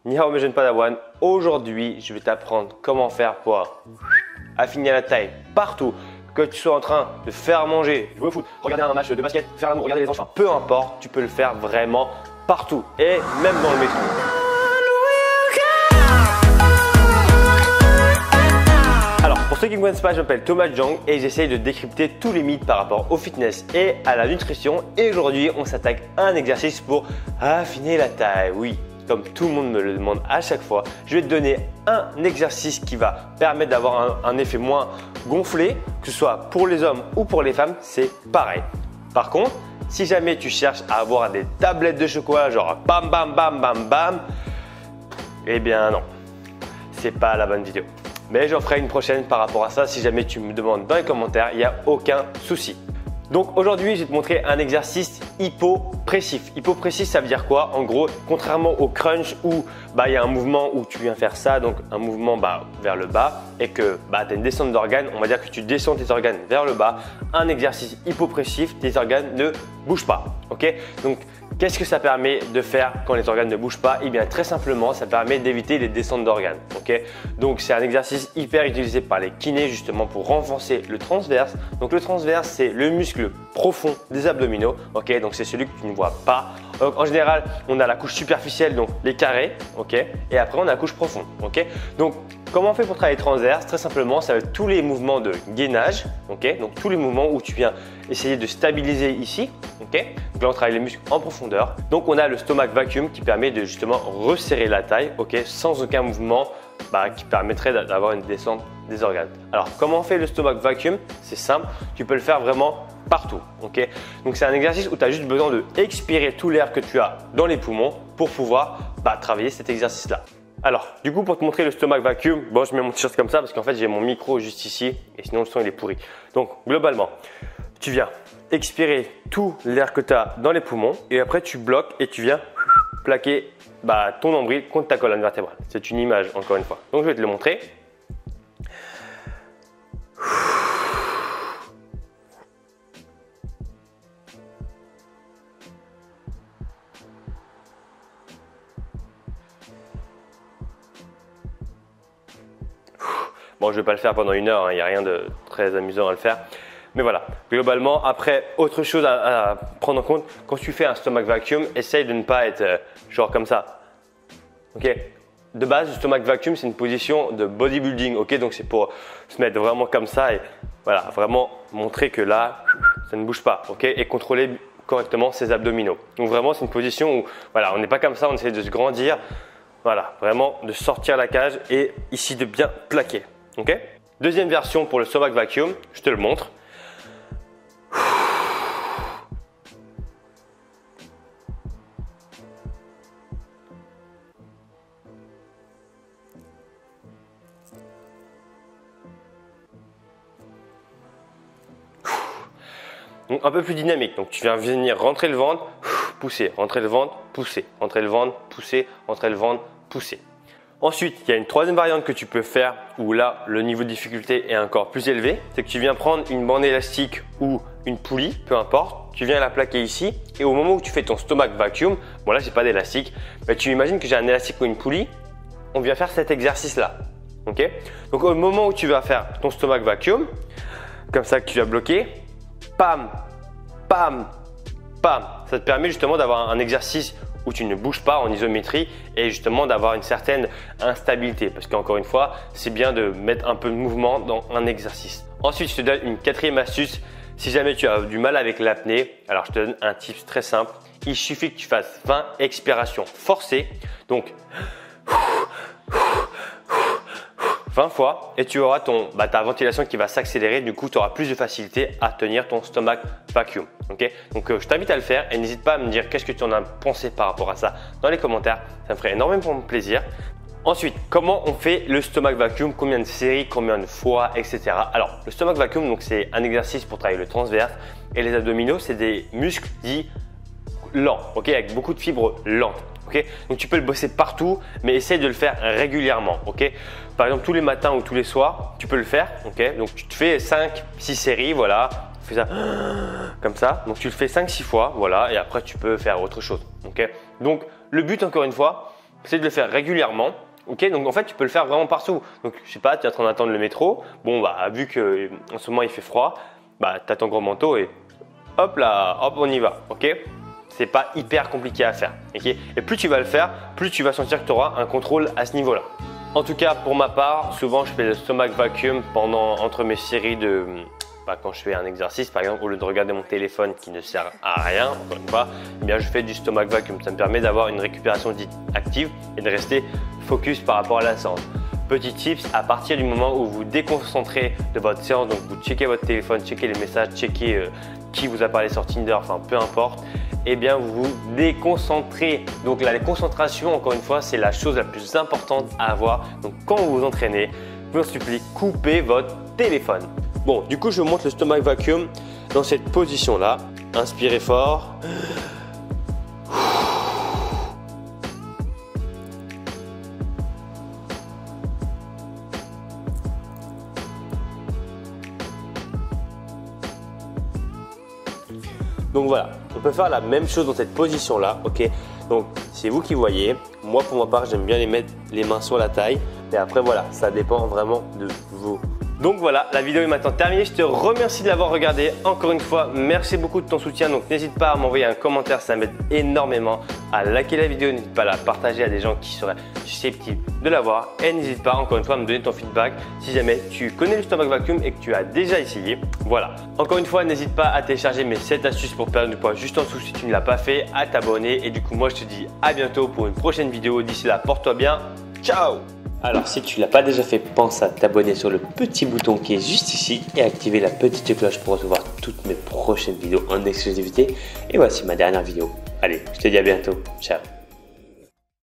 Ni hao mes jeunes Padawan, aujourd'hui je vais t'apprendre comment faire pour affiner la taille partout. Que tu sois en train de faire manger, jouer au foot, regarder un match de basket, faire l'amour, regarder les enfants, peu importe, tu peux le faire vraiment partout et même dans le métro. Alors pour ceux qui ne me connaissent pas, je m'appelle Thomas Jang et j'essaye de décrypter tous les mythes par rapport au fitness et à la nutrition. Et aujourd'hui, on s'attaque à un exercice pour affiner la taille. Oui, comme tout le monde me le demande à chaque fois, je vais te donner un exercice qui va permettre d'avoir un effet moins gonflé, que ce soit pour les hommes ou pour les femmes, c'est pareil. Par contre, si jamais tu cherches à avoir des tablettes de chocolat genre bam bam bam bam bam, eh bien non, c'est pas la bonne vidéo. Mais j'en ferai une prochaine par rapport à ça. Si jamais tu me demandes dans les commentaires, il n'y a aucun souci. Donc aujourd'hui, je vais te montrer un exercice hypopressif. Hypopressif, ça veut dire quoi? En gros, contrairement au crunch où il y a un mouvement où tu viens faire ça, donc un mouvement vers le bas et que tu as une descente d'organes, on va dire que tu descends tes organes vers le bas. Un exercice hypopressif, tes organes ne bougent pas. Ok? Donc, qu'est-ce que ça permet de faire quand les organes ne bougent pas? Eh bien, très simplement, ça permet d'éviter les descentes d'organes. Okay, donc, c'est un exercice hyper utilisé par les kinés justement pour renforcer le transverse. Donc, le transverse, c'est le muscle profond des abdominaux. Okay, donc, c'est celui que tu ne vois pas. Donc, en général, on a la couche superficielle, donc les carrés. Okay, et après, on a la couche profonde. Okay, donc, comment on fait pour travailler transverse? Très simplement, ça va être tous les mouvements de gainage. Okay, donc, tous les mouvements où tu viens essayer de stabiliser ici. Okay, donc là, on travaille les muscles en profondeur. Donc, on a le stomach vacuum qui permet de justement resserrer la taille, okay, sans aucun mouvement qui permettrait d'avoir une descente des organes. Alors, comment on fait le stomach vacuum? C'est simple, tu peux le faire vraiment partout. Okay, donc, c'est un exercice où tu as juste besoin de expirer tout l'air que tu as dans les poumons pour pouvoir travailler cet exercice-là. Alors, du coup, pour te montrer le stomach vacuum, bon, je mets mon t-shirt comme ça parce qu'en fait, j'ai mon micro juste ici et sinon, le son il est pourri. Donc, globalement, tu viens expirer tout l'air que tu as dans les poumons et après tu bloques et tu viens plaquer ton nombril contre ta colonne vertébrale. C'est une image encore une fois. Donc je vais te le montrer. Bon, je ne vais pas le faire pendant 1 heure, il n'y a rien de très amusant à le faire. Mais voilà, globalement, après, autre chose à prendre en compte, quand tu fais un stomach vacuum, essaye de ne pas être genre comme ça. Ok. De base, le stomach vacuum, c'est une position de bodybuilding. Ok, donc c'est pour se mettre vraiment comme ça et voilà, vraiment montrer que là, ça ne bouge pas. Ok, et contrôler correctement ses abdominaux. Donc vraiment, c'est une position où voilà, on n'est pas comme ça, on essaie de se grandir. Voilà, vraiment de sortir la cage et ici de bien plaquer. Ok. Deuxième version pour le stomach vacuum, je te le montre. Donc un peu plus dynamique, donc tu viens venir rentrer le ventre, pousser, rentrer le ventre, pousser, rentrer le ventre, pousser, rentrer le ventre, pousser. Ensuite, il y a une troisième variante que tu peux faire où là, le niveau de difficulté est encore plus élevé. C'est que tu viens prendre une bande élastique ou une poulie, peu importe. Tu viens la plaquer ici et au moment où tu fais ton stomach vacuum, bon là, j'ai pas d'élastique, mais tu imagines que j'ai un élastique ou une poulie, on vient faire cet exercice-là. Ok? Donc au moment où tu vas faire ton stomach vacuum, comme ça que tu vas bloquer, pam, pam, pam. Ça te permet justement d'avoir un exercice où tu ne bouges pas en isométrie et justement d'avoir une certaine instabilité. Parce qu'encore une fois, c'est bien de mettre un peu de mouvement dans un exercice. Ensuite, je te donne une quatrième astuce. Si jamais tu as du mal avec l'apnée, alors je te donne un tip très simple. Il suffit que tu fasses 20 expirations forcées. Donc, 20 fois et tu auras ta ventilation qui va s'accélérer. Du coup, tu auras plus de facilité à tenir ton stomach vacuum. Okay, donc, je t'invite à le faire et n'hésite pas à me dire qu'est-ce que tu en as pensé par rapport à ça dans les commentaires. Ça me ferait énormément plaisir. Ensuite, comment on fait le stomach vacuum? Combien de séries, combien de fois, etc. Alors, le stomach vacuum, donc c'est un exercice pour travailler le transverse et les abdominaux. C'est des muscles dits lents, ok, avec beaucoup de fibres lentes. Okay, donc tu peux le bosser partout, mais essaye de le faire régulièrement. Okay, par exemple, tous les matins ou tous les soirs, tu peux le faire. Okay, donc tu te fais 5-6 séries, voilà. Tu fais ça comme ça. Donc tu le fais 5-6 fois, voilà. Et après, tu peux faire autre chose. Okay, donc le but, encore une fois, c'est de le faire régulièrement. Ok, donc en fait tu peux le faire vraiment partout. Donc je sais pas, tu es en train d'attendre le métro. Bon bah vu que en ce moment il fait froid, bah tu as ton gros manteau et hop là, hop on y va. Ok, c'est pas hyper compliqué à faire. Ok, et plus tu vas le faire, plus tu vas sentir que tu auras un contrôle à ce niveau-là. En tout cas pour ma part, souvent je fais le stomach vacuum entre mes séries de quand je fais un exercice, par exemple, au lieu de regarder mon téléphone qui ne sert à rien, encore une fois, eh bien, je fais du stomach vacuum. Ça me permet d'avoir une récupération dite active et de rester focus par rapport à la séance. Petit tips, à partir du moment où vous déconcentrez de votre séance, donc vous checkez votre téléphone, checkez les messages, checkez qui vous a parlé sur Tinder, enfin peu importe, eh bien vous vous déconcentrez. Donc la concentration, encore une fois, c'est la chose la plus importante à avoir. Donc quand vous vous entraînez, je vous en supplie, coupez votre téléphone. Bon, du coup, je vous montre le stomach vacuum dans cette position-là. Inspirez fort. Donc voilà, on peut faire la même chose dans cette position-là, ok? Donc c'est vous qui voyez. Moi, pour ma part, j'aime bien mettre les mains sur la taille. Mais après, voilà, ça dépend vraiment de vous. Donc voilà, la vidéo est maintenant terminée. Je te remercie de l'avoir regardé. Encore une fois, merci beaucoup de ton soutien. Donc n'hésite pas à m'envoyer un commentaire, ça m'aide énormément. À liker la vidéo, n'hésite pas à la partager à des gens qui seraient susceptibles de la voir. Et n'hésite pas encore une fois à me donner ton feedback si jamais tu connais le stomach vacuum et que tu as déjà essayé. Voilà. Encore une fois, n'hésite pas à télécharger mes 7 astuces pour perdre du poids juste en dessous si tu ne l'as pas fait, à t'abonner. Et du coup, moi je te dis à bientôt pour une prochaine vidéo. D'ici là, porte-toi bien. Ciao! Alors si tu ne l'as pas déjà fait, pense à t'abonner sur le petit bouton qui est juste ici et activer la petite cloche pour recevoir toutes mes prochaines vidéos en exclusivité. Et voici ma dernière vidéo. Allez, je te dis à bientôt. Ciao.